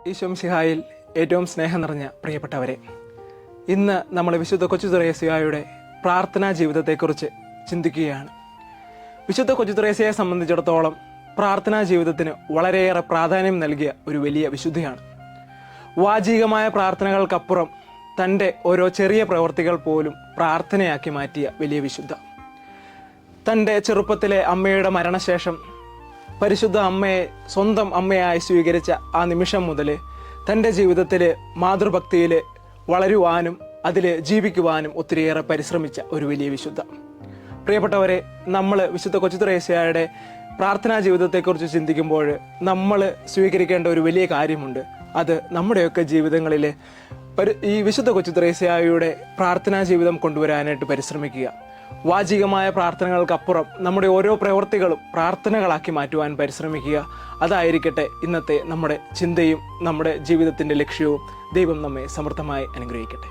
ഈശോ മിശിഹായിൽ ഏറ്റവും സ്നേഹം നിറഞ്ഞ പ്രിയപ്പെട്ടവരെ, ഇന്ന് നമ്മൾ വിശുദ്ധ കൊച്ചു ത്രേസ്യയുടെ പ്രാർത്ഥനാ ജീവിതത്തെക്കുറിച്ച് ചിന്തിക്കുകയാണ്. വിശുദ്ധ കൊച്ചു ത്രേസ്യയെ സംബന്ധിച്ചിടത്തോളം പ്രാർത്ഥനാ ജീവിതത്തിന് വളരെയേറെ പ്രാധാന്യം നൽകിയ ഒരു വലിയ വിശുദ്ധിയാണ്. വാചികമായ പ്രാർത്ഥനകൾക്കപ്പുറം തൻ്റെ ഓരോ ചെറിയ പ്രവൃത്തികൾ പോലും പ്രാർത്ഥനയാക്കി മാറ്റിയ വലിയ വിശുദ്ധ. തൻ്റെ ചെറുപ്പത്തിലെ അമ്മയുടെ മരണശേഷം പരിശുദ്ധ അമ്മയെ സ്വന്തം അമ്മയായി സ്വീകരിച്ച ആ നിമിഷം മുതൽ തൻ്റെ ജീവിതത്തിൽ മാതൃഭക്തിയിൽ വളരുവാനും അതിൽ ജീവിക്കുവാനും ഒത്തിരിയേറെ പരിശ്രമിച്ച ഒരു വലിയ വിശുദ്ധ. പ്രിയപ്പെട്ടവരെ, നമ്മൾ വിശുദ്ധ കൊച്ചു ത്രേസ്യയുടെ പ്രാർത്ഥനാ ജീവിതത്തെക്കുറിച്ച് ചിന്തിക്കുമ്പോൾ നമ്മൾ സ്വീകരിക്കേണ്ട ഒരു വലിയ കാര്യമുണ്ട്. അത് നമ്മുടെയൊക്കെ ജീവിതങ്ങളിൽ ഈ വിശുദ്ധ കൊച്ചു ത്രേസ്യയുടെ പ്രാർത്ഥനാ ജീവിതം കൊണ്ടുവരാനായിട്ട് പരിശ്രമിക്കുക. വാചികമായ പ്രാർത്ഥനകൾക്കപ്പുറം നമ്മുടെ ഓരോ പ്രവൃത്തികളും പ്രാർത്ഥനകളാക്കി മാറ്റുവാൻ പരിശ്രമിക്കുക. അതായിരിക്കട്ടെ ഇന്നത്തെ നമ്മുടെ ചിന്തയും നമ്മുടെ ജീവിതത്തിൻ്റെ ലക്ഷ്യവും. ദൈവം നമ്മെ സമൃദ്ധമായി അനുഗ്രഹിക്കട്ടെ.